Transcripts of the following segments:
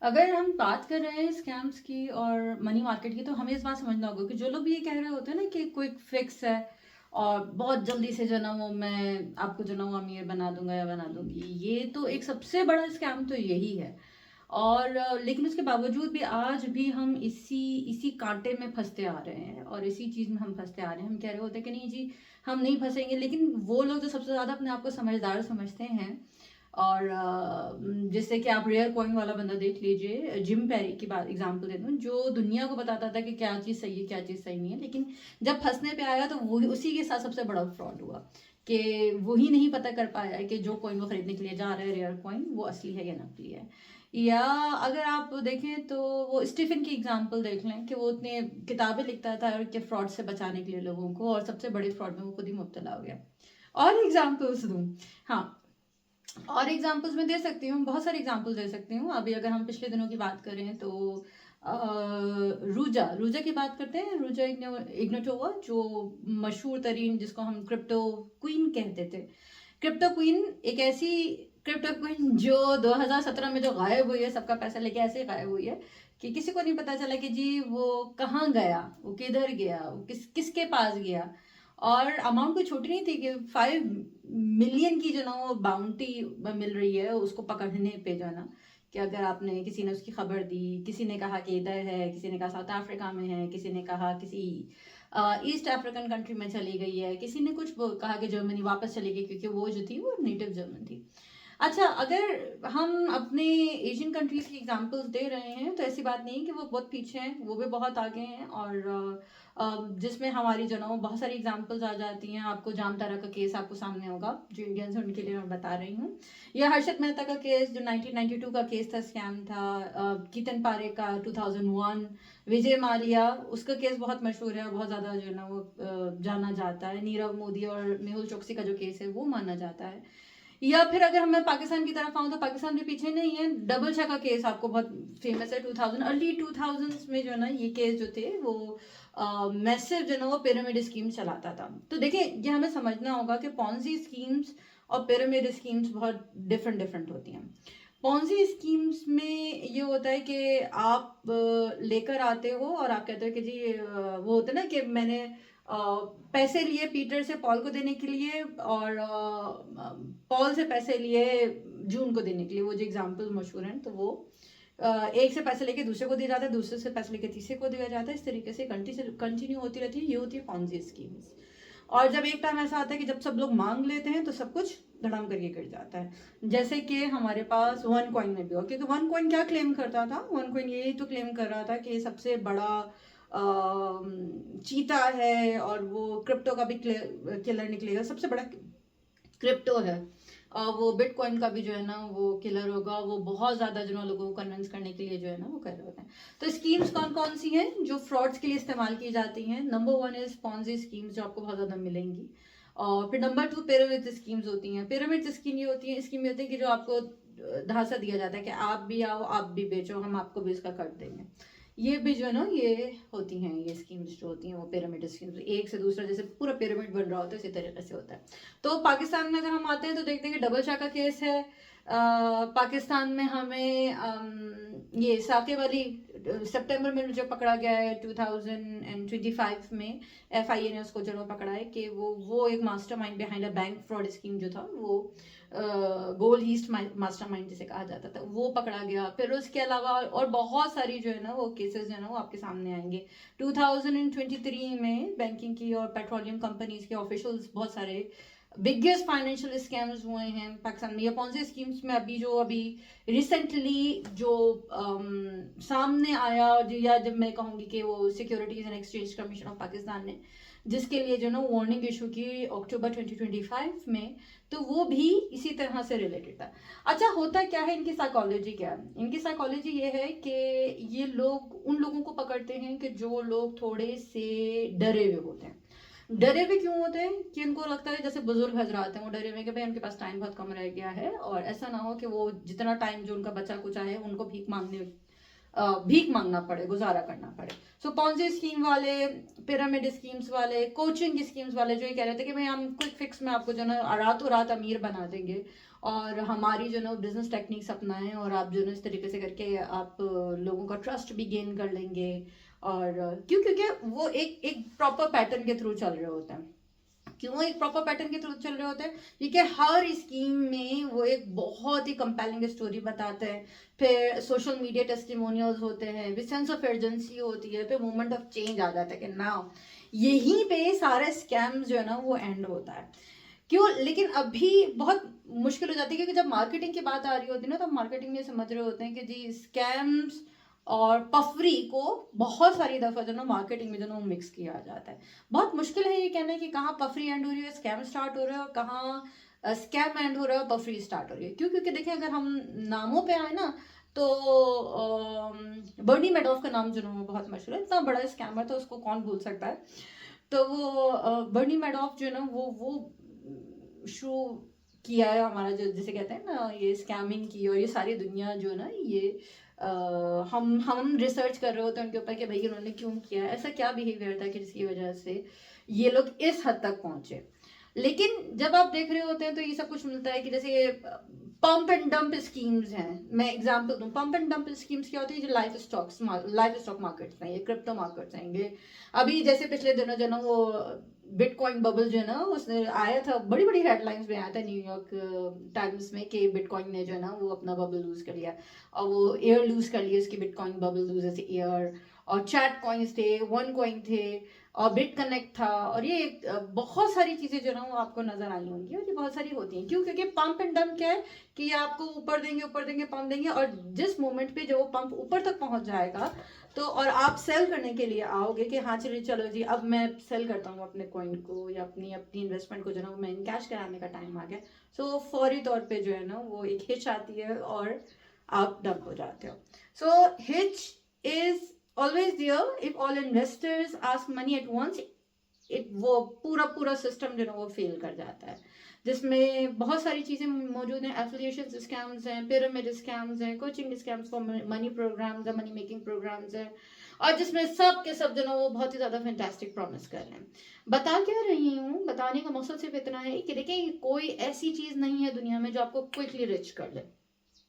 अगर हम बात कर रहे हैं स्कैम्स की और मनी मार्केट की, तो हमें इस बात समझना होगा कि जो लोग भी ये कह रहे होते हैं ना कि क्विक फिक्स है और बहुत जल्दी से जो ना वो मैं आपको जो ना वो अमीर बना दूंगा या बना दूंगी, ये तो एक सबसे बड़ा स्कैम तो यही है। और लेकिन उसके बावजूद भी आज भी हम इसी इसी कांटे में फंसते आ रहे हैं और इसी चीज़ में हम फंसते आ रहे हैं। हम कह रहे होते हैं कि नहीं जी, हम नहीं फंसेंगे, लेकिन वो लोग जो सबसे ज़्यादा अपने आप को समझदार समझते हैं, और जैसे कि आप रेयर कॉइन वाला बंदा देख लीजिए, जिम पैरी की बात एग्जांपल दे दूं, जो दुनिया को बताता था कि क्या चीज़ सही है क्या चीज़ सही नहीं है, लेकिन जब फंसने पे आया तो वही उसी के साथ सबसे बड़ा फ्रॉड हुआ कि वही नहीं पता कर पाया कि जो कॉइन वो खरीदने के लिए जा रहा है रेयर कॉइन, वो असली है या नकली है। या अगर आप देखें तो वो स्टीफन की एग्जांपल देख लें कि वो उतने किताबें लिखता था कि फ्रॉड से बचाने के लिए लोगों को, और सबसे बड़े फ्रॉड में वो खुद ही मुब्तला हो गया। और एग्जांपल्स दूं, हाँ, और एग्जांपल्स मैं दे सकती हूँ, बहुत सारे एग्जांपल दे सकती हूँ। अभी अगर हम पिछले दिनों की बात करें तो रूजा रूजा की बात करते हैं, रूजा इग्नोटोवा, जो मशहूर तरीन, जिसको हम क्रिप्टो क्वीन कहते थे। क्रिप्टो क्वीन एक ऐसी क्रिप्टो क्वीन जो 2017 में जो गायब हुई है, सबका पैसा लेके ऐसे गायब हुई है कि किसी को नहीं पता चला कि जी वो कहाँ गया, वो किधर गया, वो किसके पास गया। और अमाउंट कोई छोटी नहीं थी कि 5 मिलियन की जो ना वो बाउंटी मिल रही है उसको पकड़ने पे, जो है ना, कि अगर आपने, किसी ने उसकी खबर दी, किसी ने कहा कि इधर है, किसी ने कहा साउथ अफ्रीका में है, किसी ने कहा किसी ईस्ट अफ्रीकन कंट्री में चली गई है, किसी ने कुछ कहा कि जर्मनी वापस चली गई, क्योंकि वो जो थी वो नेटिव जर्मन थी। अच्छा, अगर हम अपने एशियन कंट्रीज की एग्जांपल्स दे रहे हैं तो ऐसी बात नहीं है कि वो बहुत पीछे हैं, वो भी बहुत आगे हैं। और जिसमें हमारी जो ना वो बहुत सारी एग्जांपल्स आ जाती हैं। आपको जामतारा का केस आपको सामने होगा, जो इंडियंस हैं उनके लिए मैं बता रही हूँ। या हर्षद मेहता का केस जो 1992 का केस था, स्कैम था। कीर्तन पारे का 2001, विजय माल्या, उसका केस बहुत मशहूर है, बहुत ज़्यादा जो है ना वो जाना जाता है। नीरव मोदी और मेहुल चोकसी का जो केस है वो माना जाता है। या फिर अगर मैं पाकिस्तान की तरफ आऊँ तो पाकिस्तान भी पीछे नहीं है। डबल शाह का केस आपको बहुत फेमस है, 2000 अर्ली 2000s में जो है ना ये केस जो थे वो मैसिव जो है ना वो पिरामिड स्कीम चलाता था। तो देखिए, ये हमें समझना होगा कि पॉन्जी स्कीम्स और पिरामिड स्कीम्स बहुत डिफरेंट डिफरेंट होती हैं। पॉन्जी स्कीम्स में ये होता है कि आप लेकर आते हो और आप कहते हो कि जी वो होता है ना कि मैंने पैसे लिए पीटर से पॉल को देने के लिए, और पॉल से पैसे लिए जून को देने के लिए। वो जो एग्जाम्पल मशहूर हैं, तो वो एक से पैसे लेके दूसरे को दिया जाता है, दूसरे से पैसे लेके तीसरे को दिया जाता है, इस तरीके से कंटिन्यू होती रहती है। ये होती है पॉन्जी स्कीम्स। और जब एक टाइम ऐसा आता है कि जब सब लोग मांग लेते हैं तो सब कुछ धड़ाम करके गिर जाता है। जैसे कि हमारे पास वन कॉइन में भी हुआ, क्योंकि वन कॉइन क्या क्लेम करता था, वन कॉइन यही तो क्लेम कर रहा था कि ये सबसे बड़ा चीता है और वो क्रिप्टो का भी किलर निकलेगा, सबसे बड़ा क्रिप्टो है। वो बिटकॉइन का भी जो है ना वो किलर होगा। वो बहुत ज्यादा जो है लोगों को कन्विंस करने के लिए जो है ना वो कर रहे होते हैं। तो स्कीम्स कौन कौन सी हैं जो फ्रॉड्स के लिए इस्तेमाल की जाती हैं? Number one is Ponzi schemes, जो आपको बहुत ज्यादा मिलेंगी। और फिर नंबर टू पिरामिड स्कीम्स होती हैं। पिरामिड स्कीम ये होती है, स्कीम ये होती है कि जो आपको धासा दिया जाता है कि आप भी आओ, आप भी बेचो, हम आपको भी इसका कर देंगे। ये भी जो है ना ये होती हैं, ये स्कीम्स जो होती हैं वो पिरामिड स्कीम्स, एक से दूसरा जैसे पूरा पिरामिड बन रहा होता है, इसी तरीके से होता है। तो पाकिस्तान में अगर हम आते हैं तो देखते हैं कि डबल शाह का केस है। पाकिस्तान में हमें ये साकिब अली सितंबर में जो पकड़ा गया है 2025 में, एफआईए ने उसको जो पकड़ा है कि वो एक mastermind behind a bank fraud scheme जो था, वो गोल्ड ईस्ट मास्टरमाइंड जिसे कहा जाता था, वो पकड़ा गया। फिर उसके अलावा और बहुत सारी जो है ना वो केसेस जो है ना वो आपके सामने आएंगे। 2023 में बैंकिंग की और पेट्रोलियम कंपनीज के ऑफिशियल्स, बहुत सारे बिगेस्ट फाइनेंशियल स्कैम्स हुए हैं पाकिस्तान में। या पॉन्जी स्कीम्स में अभी रिसेंटली जो सामने आया, या जब मैं कहूँगी कि वो securities and exchange commission of Pakistan ने जिसके लिए जो ना वार्निंग इशू की अक्टूबर 2025 में, तो वो भी इसी तरह से रिलेटेड था। अच्छा, होता क्या है, इनकी साइकोलॉजी क्या है? इनकी साइकोलॉजी ये है कि ये लोग उन लोगों को पकड़ते हैं कि जो लोग थोड़े से डरे हुए होते हैं। डरे हुए क्यों होते हैं? कि उनको लगता है, जैसे बुजुर्ग हजरात हैं, वो डरे हुए कि भाई उनके पास टाइम बहुत कम रह गया है, और ऐसा ना हो कि वो जितना टाइम जो उनका बचा कुचा है उनको भीख मांगना पड़े, गुजारा करना पड़े। सो पॉन्जी स्कीम वाले, पिरामिड स्कीम्स वाले, कोचिंग स्कीम्स वाले जो ये कह रहे थे कि भाई हम क्विक फिक्स में आपको जो ना रातों रात अमीर बना देंगे और हमारी जो ना बिजनेस टेक्निक्स अपनाएं और आप जो ना इस तरीके से करके आप लोगों का ट्रस्ट भी गेन कर लेंगे। और क्योंकि वो एक एक प्रॉपर पैटर्न के थ्रू चल रहे होते हैं। क्यों एक प्रॉपर पैटर्न के थ्रू चल रहे होते हैं? क्योंकि हर स्कीम में वो एक बहुत ही कंपेलिंग स्टोरी बताते हैं, फिर सोशल मीडिया टेस्टिमोनियल्स होते हैं, फिर सेंस ऑफ अर्जेंसी होती है, फिर मोमेंट ऑफ चेंज आ जाता है कि नाउ यहीं पे सारा स्कैम जो है ना वो एंड होता है। क्यों? लेकिन अभी बहुत मुश्किल हो जाती है, क्योंकि जब मार्केटिंग की बात आ रही होती है ना, तो मार्केटिंग में समझ रहे होते हैं कि जी स्कैम्स और पफरी को बहुत सारी दफा जो ना मार्केटिंग में जो ना मिक्स किया जाता है। बहुत मुश्किल है ये कहना कि कहाँ पफरी एंड हो रही है, स्कैम स्टार्ट हो रहा है, और कहाँ स्कैम एंड हो रहा है और पफरी स्टार्ट हो रही है। क्यों? क्योंकि देखें, अगर हम नामों पे आए ना, तो बर्नी मैडॉफ का नाम जो ना वो बहुत मशहूर है, इतना बड़ा स्कैमर था, उसको कौन भूल सकता है। तो वो बर्नी मैडॉफ जो है ना वो शुरू किया है हमारा, जो जिसे कहते हैं ना ये स्कैमिंग की, और ये सारी दुनिया जो है ना ये हम रिसर्च कर रहे होते हैं उनके ऊपर कि भाई इन्होंने क्यों किया, ऐसा क्या बिहेवियर था कि जिसकी वजह से ये लोग इस हद तक पहुंचे। लेकिन जब आप देख रहे होते हैं तो ये सब कुछ मिलता है कि जैसे पंप एंड डंप स्कीम्स हैं। मैं एग्जांपल दूं, पंप एंड डंप स्कीम्स क्या होती है? जो लाइफ स्टॉक मार्केट्स हैं, ये क्रिप्टो मार्केट्स हैं ये। अभी जैसे पिछले दिनों जो ना वो बिटकॉइन बबल जो है ना उसने आया था, बड़ी बड़ी हेडलाइंस में आया था न्यूयॉर्क टाइम्स में कि बिटकॉइन ने जो है ना वो अपना बबल लूज कर लिया, और वो एयर लूज कर लिया, इसकी बिटकॉइन बबल लूज ऐसे एयर। और चैट कॉइन्स थे, वन कॉइन थे, और बिट कनेक्ट था, और ये बहुत सारी चीजें जो ना वो आपको नजर आई होंगी, और ये बहुत सारी होती हैं। क्यों? क्योंकि पंप एंड डंप क्या है कि ये आपको ऊपर देंगे पंप देंगे, और जिस मोमेंट पे जो वो पंप ऊपर तक पहुंच जाएगा, तो और आप सेल करने के लिए आओगे कि हाँ चलिए चलो जी अब मैं सेल करता हूँ अपने कॉइन को या अपनी अपनी इन्वेस्टमेंट को, जो ना मैं कैश कराने का टाइम आ गया, सो फौरी तौर पे जो है ना वो एक हिच आती है और आप डंप हो जाते हो। So hitch is always there if all investors ask money at once. वो पूरा पूरा सिस्टम जो है वो फेल कर जाता है, जिसमें बहुत सारी चीज़ें मौजूद हैं। एफिलिएशन स्कैम्स हैं, पिरामिड स्कैम्स हैं, coaching scams for money programmes हैं, मनी मेकिंग प्रोग्राम्स हैं, और जिसमें सब के सब जो है वो बहुत ही ज़्यादा फैंटास्टिक प्रॉमिस कर रहे हैं। बता क्या रही हूँ, बताने का मकसद सिर्फ इतना है कि देखिए कोई ऐसी चीज़ नहीं है दुनिया में जो आपको क्विकली रिच कर ले।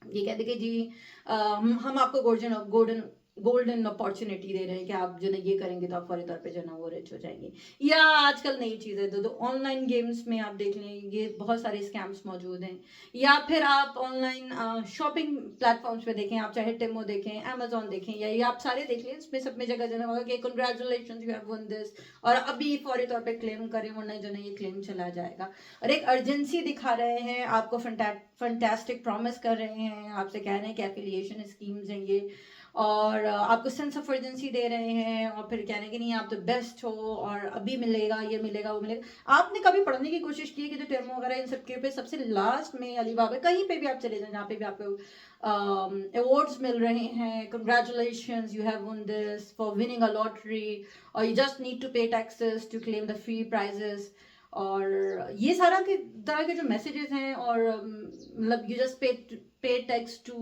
ये कहते कि जी हम आपको गोल्डन गोल्डन अपॉर्चुनिटी दे रहे हैं कि आप जो ना ये करेंगे तो आप फौरी तौर पे जो ना वो रिच हो जाएंगे। या आजकल नई चीज़ है तो ऑनलाइन गेम्स में आप देख लें, ये बहुत सारे स्कैम्स मौजूद हैं। या फिर आप ऑनलाइन शॉपिंग प्लेटफॉर्म्स पे देखें, आप चाहे टिमो देखें, अमेजोन देखें, या ये आप सारे देख लें, इसमें सब में जगह जो ना होगा कि congratulation you have won this, और अभी फौरी तौर पे क्लेम करें वरना जो ना ये क्लेम चला जाएगा। और एक अर्जेंसी दिखा रहे हैं, आपको फंटास्टिक प्रॉमिस कर रहे हैं, आपसे कह रहे हैं कि एफिलिएशन स्कीम्स हैं ये, और आपको सेंस ऑफ अर्जेंसी दे रहे हैं, और फिर कह रहे हैं कि नहीं आप तो बेस्ट हो और अभी मिलेगा, ये मिलेगा, वो मिलेगा। आपने कभी पढ़ने की कोशिश की है कि जो टर्मो वगैरह इन सब के पे सबसे लास्ट में अलीबाबा कहीं पे भी आप चले जाएं जहाँ पे भी आपको अवार्ड्स मिल रहे हैं, congratulation you have won this for winning a lottery, और you just need to pay taxes to claim the free prizes, और ये सारा के तरह के जो मैसेजेस हैं, और मतलब you just pay tax to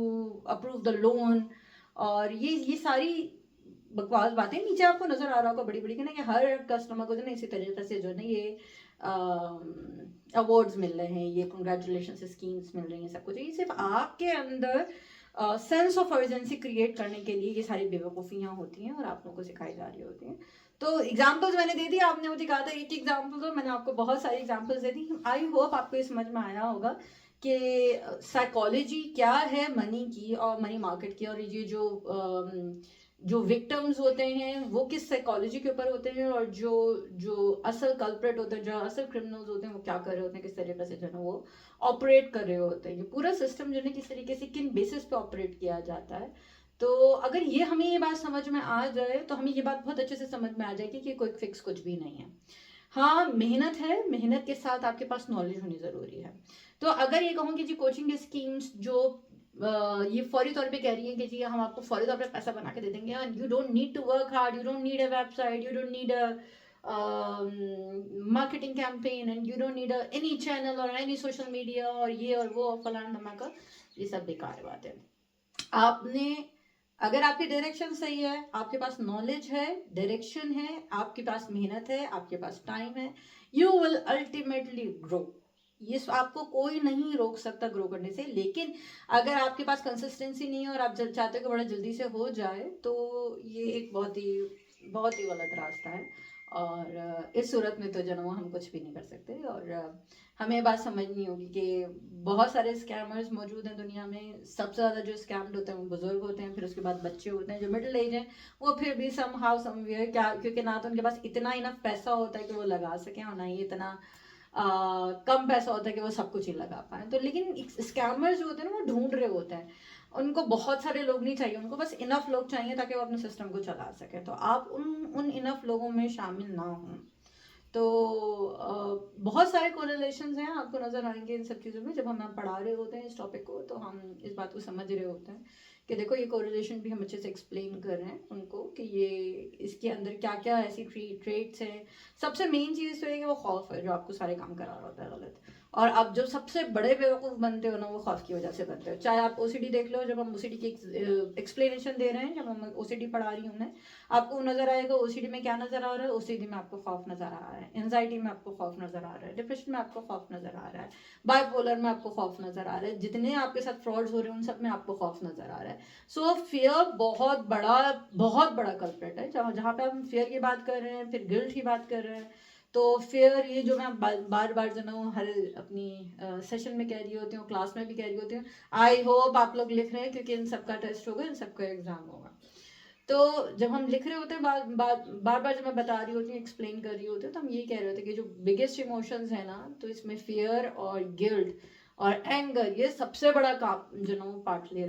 approve the loan, और ये सारी बकवास बातें नीचे आपको नजर आ रहा होगा बड़ी बड़ी कि ना कि हर कस्टमर को जो ना इसी तरीके से जो है ना ये अवार्ड्स मिल रहे हैं, ये कंग्रेचुलेशन स्कीम्स मिल रही हैं, सब कुछ। ये सिर्फ आपके अंदर सेंस ऑफ अर्जेंसी क्रिएट करने के लिए ये सारी बेवकूफ़ियाँ होती हैं और आप लोगों को सिखाई जा रही होती हैं। तो एग्जाम्पल्स मैंने दे दी, आपने मुझे कहा था एक एग्जाम्पल दो, मैंने आपको बहुत सारी examples they the. I hope आपको ये समझ में आया होगा कि साइकोलॉजी क्या है मनी की और मनी मार्केट की, और ये जो विक्टिम्स होते हैं वो किस साइकोलॉजी के ऊपर होते हैं, और जो जो असल कल्प्रेट होते हैं, जो असल क्रिमिनल्स होते हैं वो क्या कर रहे होते हैं, किस तरीके से जो है वो ऑपरेट कर रहे होते हैं। ये पूरा सिस्टम जो है किस तरीके से किन बेसिस पे ऑपरेट किया जाता है। तो अगर ये हमें ये बात समझ में आ जाए तो हमें ये बात बहुत अच्छे से समझ में आ जाएगी कि क्विक फिक्स कुछ भी नहीं है। हाँ मेहनत है, मेहनत के साथ आपके पास नॉलेज होनी ज़रूरी है। तो अगर ये कहूँ कि जी कोचिंग स्कीम्स जो ये फौरी तौर पे कह रही है कि जी हम आपको फौरी तौर पे पैसा बना के दे देंगे, and you don't need to work hard, you don't need a website, you don't need a marketing campaign, and you don't need any channel और एनी सोशल मीडिया और ये और वो फलाना धमाका, ये सब बेकार बात है। आपने अगर आपकी डायरेक्शन सही है, आपके पास नॉलेज है, डायरेक्शन है, आपके पास मेहनत है, आपके पास टाइम है, यू विल अल्टीमेटली ग्रो। ये आपको कोई नहीं रोक सकता ग्रो करने से, लेकिन अगर आपके पास कंसिस्टेंसी नहीं है और आप चाहते हो कि बड़ा जल्दी से हो जाए, तो ये एक बहुत ही गलत रास्ता है। और इस सूरत में तो जनाब हम कुछ भी नहीं कर सकते। और हमें बात समझनी होगी कि बहुत सारे स्कैमर्स मौजूद हैं दुनिया में। सबसे ज़्यादा जो स्कैम्ड होते हैं वो बुजुर्ग होते हैं, फिर उसके बाद बच्चे होते हैं। जो मिडिल एज हैं वो फिर भी सम हाउ समवेयर, क्या, क्योंकि ना तो उनके पास इतना इनफ पैसा होता है कि वो लगा सकें, और ना ही इतना कम पैसा होता है कि वो सब कुछ ही लगा पाए। तो लेकिन स्कैमर्स जो होते हैं ना वो ढूंढ रहे होते हैं, उनको बहुत सारे लोग नहीं चाहिए, उनको बस इनफ लोग चाहिए ताकि वो अपने सिस्टम को चला सके। तो आप उन इनफ लोगों में शामिल ना हों। तो बहुत सारे कोरिलेशंस हैं, आपको नज़र आएंगे इन सब चीज़ों में। जब हम पढ़ा रहे होते हैं इस टॉपिक को तो हम इस बात को समझ रहे होते हैं कि देखो ये कोरिलेशन भी हम अच्छे से एक्सप्लेन कर रहे हैं उनको कि ये इसके अंदर क्या क्या ऐसी ट्रेट्स हैं। सबसे मेन चीज़ तो है कि वो खौफ है जो आपको सारे काम करा रहा होता है गलत। और आप जो सबसे बड़े बेवकूफ़ बनते हो ना वो खौफ की वजह से बनते हो। चाहे आप ओसीडी देख लो, जब हम ओसीडी की एक्सप्लेनेशन दे रहे हैं, जब हम ओसीडी पढ़ा रही हूँ मैं, आपको नजर आएगा ओसीडी में क्या नजर आ रहा है। ओसीडी में आपको खौफ नजर आ रहा है, एंजाइटी में आपको खौफ नजर आ रहा है, डिप्रेशन में आपको खौफ नजर आ रहा है, बाइपोलर में आपको खौफ नजर आ रहा है, जितने आपके साथ फ्रॉड्स हो रहे हैं उन सब में आपको खौफ नजर आ रहा है। सो फियर बहुत बड़ा कल्प्रेट है। जहाँ पे हम फियर की बात कर रहे हैं, फिर गिल्ट की बात कर रहे हैं, तो फिर ये जो मैं बार बार जो ना हर अपनी सेशन में कह रही होती हूँ, क्लास में भी कह रही होती हूँ, आई होप आप लोग लिख रहे हैं, क्योंकि इन सबका टेस्ट होगा, इन सबका एग्जाम होगा। तो जब हम लिख रहे होते हैं, बार बार जब मैं बता रही होती हूँ, एक्सप्लेन कर रही होती हूँ, तो हम ये कह रहे होते हैं कि जो बिगेस्ट इमोशंस है ना, तो इसमें फियर और गिल्ट और एंगर ये सबसे बड़ा काम जो ना वो पार्ट ले